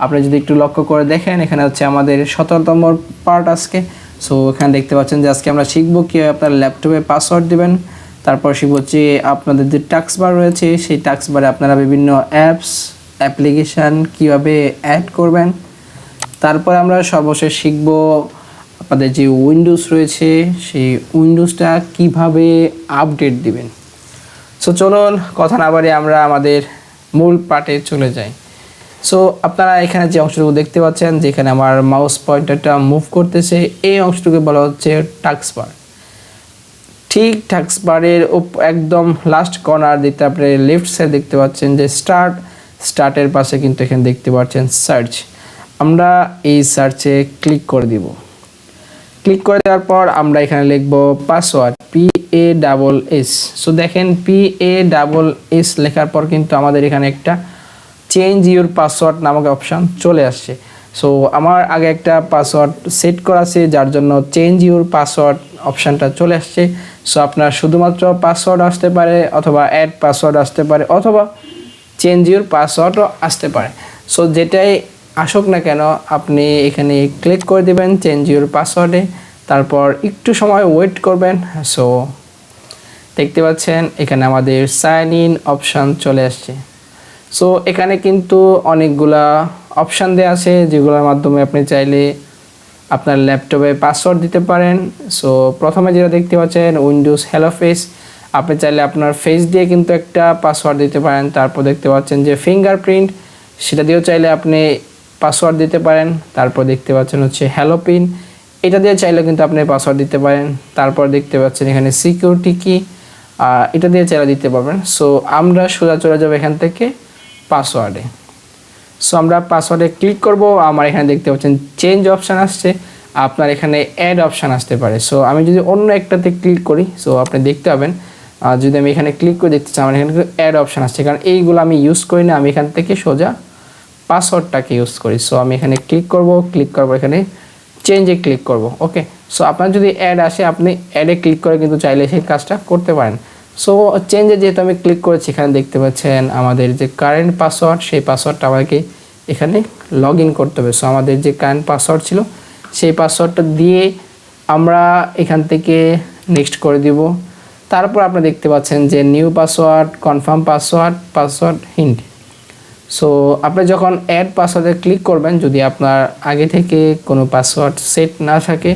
আপনি যদি একটু লক্ষ্য করে দেখেন এখানে হচ্ছে আমাদের 17তম পার্ট আজকে। সো এখানে দেখতে পাচ্ছেন যে আজকে আমরা শিখব কীভাবে আপনার ল্যাপটপে পাসওয়ার্ড দিবেন। তারপর শিখব হচ্ছে আপনাদের যে টাস্ক বার রয়েছে সেই টাস্ক বারে আপনারা বিভিন্ন অ্যাপ্লিকেশান কীভাবে অ্যাড করবেন। তারপর আমরা সর্বশেষ শিখব আপনাদের যে উইন্ডোজ রয়েছে সেই উইন্ডোজটা কিভাবে আপডেট দিবেন। সো চলুন কথা না বাড়িয়ে আমরা আমাদের মূল পার্টে চলে যাই। সো আপনারা এখানে যে অংশটুকু দেখতে পাচ্ছেন যেখানে আমার মাউস পয়েন্টারটা মুভ করতেছে এই অংশটুকু বলা হচ্ছে টাস্ক বার। ঠিক টাস্ক বারের একদম লাস্ট কর্নার দিতে আপনি লেফট সাইড দেখতে পাচ্ছেন যে স্টার্টের পাশে কিন্তু এখানে দেখতে পাচ্ছেন সার্চ। আমরা এই সার্চে ক্লিক করে দিব। ক্লিক করে দেওয়ার পর আমরা এখানে লিখব পাসওয়ার্ড PASS। সো দেখেন PASS লেখার পর কিন্তু আমাদের এখানে একটা চেঞ্জ ইউর পাসওয়ার্ড নামক অপশান চলে আসছে। সো আমার আগে একটা পাসওয়ার্ড সেট করা আছে যার জন্য চেঞ্জ ইউর পাসওয়ার্ড অপশানটা চলে আসছে। সো আপনার শুধুমাত্র পাসওয়ার্ড আসতে পারে অথবা অ্যাড পাসওয়ার্ড আসতে পারে অথবা চেঞ্জ ইউর পাসওয়ার্ডও আসতে পারে। সো যেটাই আসুক না কেন আপনি এখানে ক্লিক করে দেবেন চেঞ্জ ইউর পাসওয়ার্ডে, তারপর একটু সময় ওয়েট করবেন। সো দেখতে পাচ্ছেন এখানে আমাদের সাইন ইন অপশান চলে আসছে। সো এখানে কিন্তু অনেকগুলা অপশান দেওয়া আছে যেগুলোর মাধ্যমে আপনি চাইলে আপনার ল্যাপটপে পাসওয়ার্ড দিতে পারেন। সো প্রথমে যেটা দেখতে পাচ্ছেন উইন্ডোজ হ্যালো ফেস, আপনি চাইলে আপনার ফেস দিয়ে কিন্তু একটা পাসওয়ার্ড দিতে পারেন। তারপর দেখতে পাচ্ছেন যে ফিঙ্গারপ্রিন্ট, সেটা দিয়েও চাইলে আপনি পাসওয়ার্ড দিতে পারেন। তারপর দেখতে পাচ্ছেন হচ্ছে হ্যালো পিন, এটা দিয়ে চাইলে কিন্তু আপনি পাসওয়ার্ড দিতে পারেন। তারপর দেখতে পাচ্ছেন এখানে সিকিউরিটি কি, এটা দিয়ে চাইলে দিতে পারবেন। সো আমরা সোজা চলে যাবো এখান থেকে পাসওয়ার্ডে। সো আমরা পাসওয়ার্ডে ক্লিক করব। আমার এখানে দেখতে পাচ্ছেন চেঞ্জ অপশান আসছে, আপনার এখানে অ্যাড অপশান আসতে পারে। সো আমি যদি অন্য একটাতে ক্লিক করি, সো আপনি দেখতে পাবেন যদি আমি এখানে ক্লিক করে দেখতে চাই আমার এখানে অ্যাড অপশান আসছে, কারণ এইগুলো আমি ইউজ করি না, আমি এখান থেকে সোজা পাসওয়ার্ডটাকে ইউজ করি। সো আমি এখানে ক্লিক করব, ক্লিক করবো এখানে চেঞ্জে ক্লিক করব। ওকে, সো আপনার যদি অ্যাড আসে আপনি অ্যাডে ক্লিক করে কিন্তু চাইলে সেই কাজটা করতে পারেন। সো চেঞ্জে যেহেতু আমি ক্লিক করেছি এখানে দেখতে পাচ্ছেন আমাদের যে কারেন্ট পাসওয়ার্ড সেই পাসওয়ার্ডটা আমাকে এখানে লগ ইন করতে হবে। সো আমাদের যে কারেন্ট পাসওয়ার্ড ছিল সেই পাসওয়ার্ডটা দিয়ে আমরা এখান থেকে নেক্সট করে দিব। তারপর আপনি দেখতে পাচ্ছেন যে new password, confirm password hint. So আপনি যখন অ্যাড পাসওয়ার্ডে ক্লিক করবেন যদি আপনার আগে থেকে কোনো পাসওয়ার্ড সেট না থাকে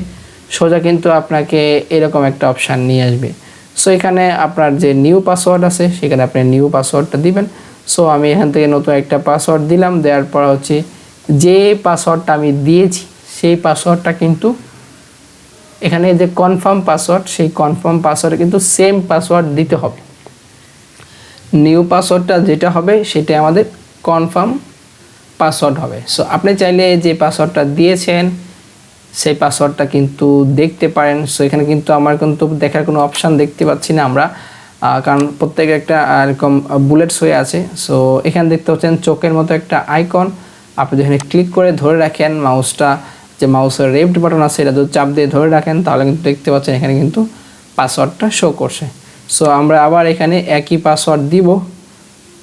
সোজা কিন্তু আপনাকে এরকম একটা অপশান নিয়ে আসবে। সো এখানে আপনার যে নিউ পাসওয়ার্ড আছে সেখানে আপনি নিউ পাসওয়ার্ডটা দিবেন। সো আমি এখান থেকে নতুন একটা পাসওয়ার্ড দিলাম, দেওয়ার পর হচ্ছে যে পাসওয়ার্ডটা আমি দিয়েছি সেই পাসওয়ার্ডটা কিন্তু এখানে যে কনফার্ম পাসওয়ার্ড সেই কনফার্ম পাসওয়ার্ডে কিন্তু সেম পাসওয়ার্ড দিতে হবে। নিউ পাসওয়ার্ডটা যেটা হবে সেটা আমাদের কনফার্ম পাসওয়ার্ড হবে। সো আপনি চাইলে যে পাসওয়ার্ডটা দিয়েছেন সেই পাসওয়ার্ডটা কিন্তু দেখতে পারেন। সো এখানে কিন্তু আমার কিন্তু দেখার কোনো অপশান দেখতে পাচ্ছি না আমরা, কারণ প্রত্যেকের একটা এরকম বুলেটস হয়ে আছে। সো এখানে দেখতে পাচ্ছেন চোখের মতো একটা আইকন, আপনি যেখানে ক্লিক করে ধরে রাখেন মাউসটা, যে মাউসের লেফট বাটন আছে এটা যদি চাপ দিয়ে ধরে রাখেন তাহলে কিন্তু দেখতে পাচ্ছেন এখানে কিন্তু পাসওয়ার্ডটা শো করছে। সো আমরা আবার এখানে একই পাসওয়ার্ড দিব।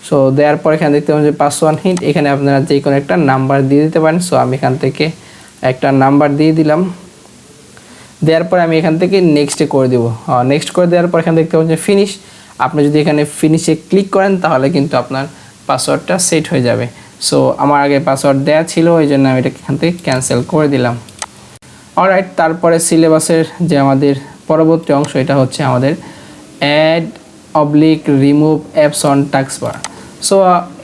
সো দেওয়ার পর এখানে দেখতে পাচ্ছেন যে পাসওয়ার্ড হিন্ট, এখানে আপনারা যে কোনো একটা নাম্বার দিয়ে দিতে পারেন। সো আমি এখান থেকে একটা নাম্বার দিয়ে দিলাম, দেওয়ার পর আমি এখান থেকে নেক্সটে করে দেবো। নেক্সট করে দেওয়ার পর এখানে দেখতে পাচ্ছেন যে ফিনিশ, আপনি যদি এখানে ফিনিশে ক্লিক করেন তাহলে কিন্তু আপনার পাসওয়ার্ডটা সেট হয়ে যাবে। সো আমার আগে পাসওয়ার্ড দেওয়া ছিল এই জন্য আমি এটা এখান থেকে ক্যান্সেল করে দিলাম। অলরাইট, তারপরে সিলেবাসের যে আমাদের পরবর্তী অংশ এটা হচ্ছে আমাদের add remove apps on taskbar. So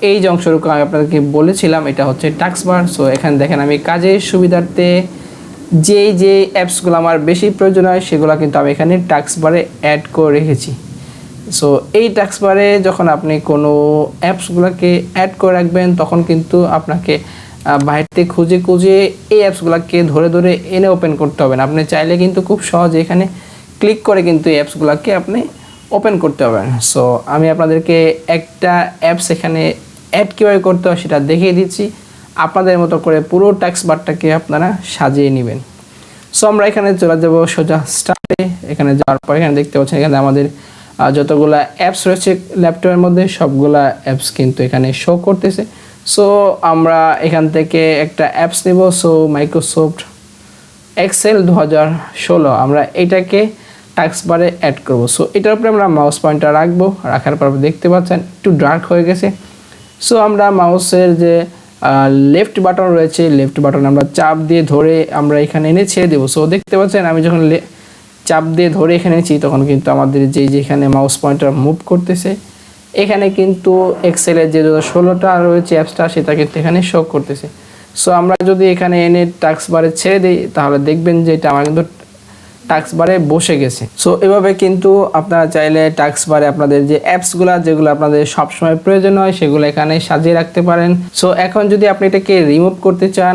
এই যে অংশটুকু আমি আপনাদেরকে বলেছিলাম এটা হচ্ছে টাস্ক বার। সো এখানে দেখেন আমি কাজের সুবিধার্থে যে অ্যাপসগুলো আমার বেশি প্রয়োজন হয় সেগুলো কিন্তু আমি এখানে টাস্ক বারে অ্যাড করে রেখেছি। সো এই টাস্ক বারে যখন আপনি কোনো অ্যাপসগুলোকে অ্যাড করে রাখবেন তখন কিন্তু আপনাকে বাইরে থেকে খুঁজে এই অ্যাপসগুলোকে ধরে এনে ওপেন করতে হবে না। আপনি চাইলে কিন্তু খুব সহজে এখানে ক্লিক করে কিন্তু এই অ্যাপসগুলোকে আপনি ওপেন করতে পারবেন। সো আমি আপনাদেরকে একটা অ্যাপস এখানে অ্যাড কীভাবে করতে হয় সেটা দেখিয়ে দিচ্ছি, আপনাদের মতো করে পুরো টাস্ক বারটাকে আপনারা সাজিয়ে নেবেন। সো আমরা এখানে চলে যাব সোজা স্টার্টে। এখানে যাওয়ার পর এখানে দেখতে পাচ্ছেন এখানে আমাদের যতগুলা অ্যাপস রয়েছে ল্যাপটপের মধ্যে সবগুলা অ্যাপস কিন্তু এখানে শো করতেছে। সো আমরা এখান থেকে একটা অ্যাপস নেব। সো মাইক্রোসফট এক্সেল 2016 আমরা এটাকে টাস্ক বারে অ্যাড করব। সো এটার উপরে আমরা মাউস পয়েন্টার রাখবো, রাখার পর দেখতে পাচ্ছেন একটু ডার্ক হয়ে গেছে। সো আমরা মাউসের যে লেফট বাটন রয়েছে, লেফট বাটন আমরা চাপ দিয়ে ধরে আমরা এখানে এনে ছেড়ে দেবো। সো দেখতে পাচ্ছেন আমি যখন চাপ দিয়ে ধরে এখানে এনেছি তখন কিন্তু আমাদের যেখানে মাউস পয়েন্টার মুভ করতেছে এখানে কিন্তু এক্সেলের যে 16টা রয়েছে অ্যাপসটা সেটা কিন্তু এখানে শো করতেছে। সো আমরা যদি এখানে এনে টাস্ক বারে ছেড়ে দিই তাহলে দেখবেন যে এটা আমার কিন্তু টাস্ক বারে বসে গেছে। সো এভাবে কিন্তু আপনারা চাইলে টাস্ক বারে আপনাদের যে অ্যাপসগুলো যেগুলো আপনাদের সবসময় প্রয়োজন হয় সেগুলো এখানে সাজিয়ে রাখতে পারেন। সো এখন যদি আপনি এটাকে রিমুভ করতে চান,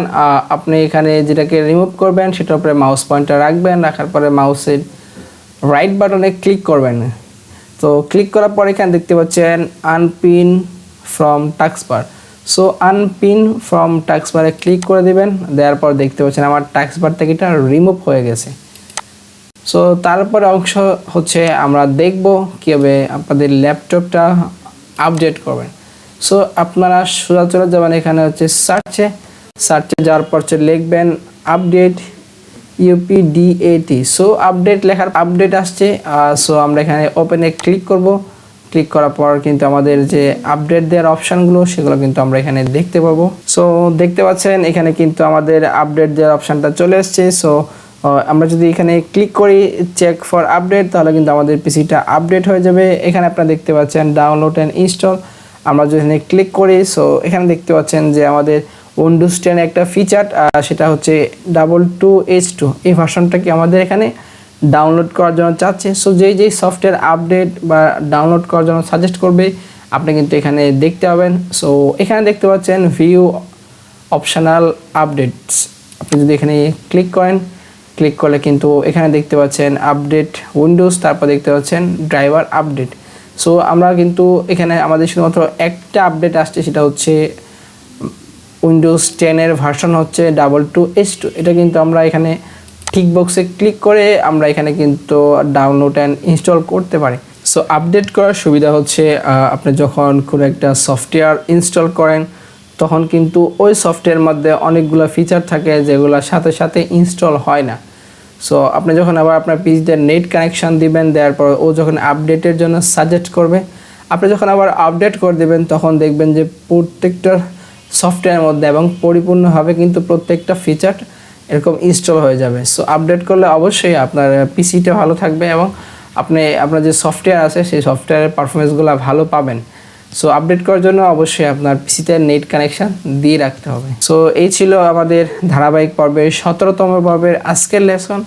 আপনি এখানে যেটাকে রিমুভ করবেন সেটার উপরে মাউস পয়েন্টার রাখবেন, রাখার পরে মাউসের রাইট বাটনে ক্লিক করবেন। তো ক্লিক করার পর এখানে দেখতে পাচ্ছেন unpin from task bar. So unpin from task বারে ক্লিক করে দিবেন, দেওয়ার পর দেখতে পাচ্ছেন আমার টাস্ক বার থেকে এটা রিমুভ হয়ে গেছে। সো তারপরে অংশ হচ্ছে আমরা দেখব কীভাবে আপনাদের ল্যাপটপটা আপডেট করবেন। সো আপনারা সোজা চলে যাবেন, এখানে হচ্ছে সার্চে যাওয়ার পর লিখবেন আপডেট UPDAT। সো আপডেট লেখার আপডেট আসছে। সো আমরা এখানে ওপেনে ক্লিক করব। ক্লিক করার পর কিন্তু আমাদের যে আপডেট দেওয়ার অপশানগুলো সেগুলো কিন্তু আমরা এখানে দেখতে পাবো। সো দেখতে পাচ্ছেন এখানে কিন্তু আমাদের আপডেট দেওয়ার অপশানটা চলে এসছে। সো আমরা যদি এখানে ক্লিক করি চেক ফর আপডেট তাহলে কিন্তু আমাদের পিসিটা আপডেট হয়ে যাবে। এখানে আপনারা দেখতে পাচ্ছেন ডাউনলোড অ্যান্ড ইনস্টল। আমরা যদি এখানে ক্লিক করি সো এখানে দেখতে পাচ্ছেন যে আমাদের উইন্ডোজ 10 একটা ফিচার সেটা হচ্ছে 22H2 এই ভার্সনটাকে আমাদের এখানে ডাউনলোড করার জন্য চাচ্ছে। সো যেই সফটওয়্যার আপডেট বা ডাউনলোড করার জন্য সাজেস্ট করবে আপনি কিন্তু এখানে দেখতে পাবেন। সো এখানে দেখতে পাচ্ছেন ভিউ অপশনাল আপডেটস। আপনি যদি এখানে ক্লিক করেন, ক্লিক করলে কিন্তু এখানে দেখতে পাচ্ছেন আপডেট উইন্ডোজ, তারপর দেখতে পাচ্ছেন ড্রাইভার আপডেট। সো আমরা কিন্তু এখানে আমাদের শুধুমাত্র একটা আপডেট আসছে, সেটা হচ্ছে উইন্ডোজ 10 ভার্সন হচ্ছে 22H2। এটা কিন্তু আমরা এখানে টিক বক্সে ক্লিক করে আমরা এখানে কিন্তু ডাউনলোড অ্যান্ড ইনস্টল করতে পারি। সো আপডেট করার সুবিধা হচ্ছে আপনি যখন কোনো একটা সফটওয়্যার ইনস্টল করেন তখন কিন্তু ওই সফটওয়্যারের মধ্যে অনেকগুলো ফিচার থাকে যেগুলো সাথে সাথে ইনস্টল হয় না। সো আপনি যখন আবার আপনার পিসিতে নেট কানেকশান দিবেন, দেওয়ার পর ও যখন আপডেটের জন্য সাজেস্ট করবে, আপনি যখন আবার আপডেট করে দেবেন তখন দেখবেন যে প্রত্যেকটা সফটওয়্যারের মধ্যে এবং পরিপূর্ণভাবে কিন্তু প্রত্যেকটা ফিচার এরকম ইনস্টল হয়ে যাবে। সো আপডেট করলে অবশ্যই আপনার পিসিটা ভালো থাকবে এবং আপনার যে সফটওয়্যার আছে সেই সফটওয়্যারের পারফরমেন্সগুলো ভালো পাবেন। সো আপডেট করার জন্য অবশ্যই আপনার পিসিতে নেট কানেকশান দিয়ে রাখতে হবে। সো এই ছিল আমাদের ধারাবাহিক পর্বের 17তম পর্বের আজকের লেসন।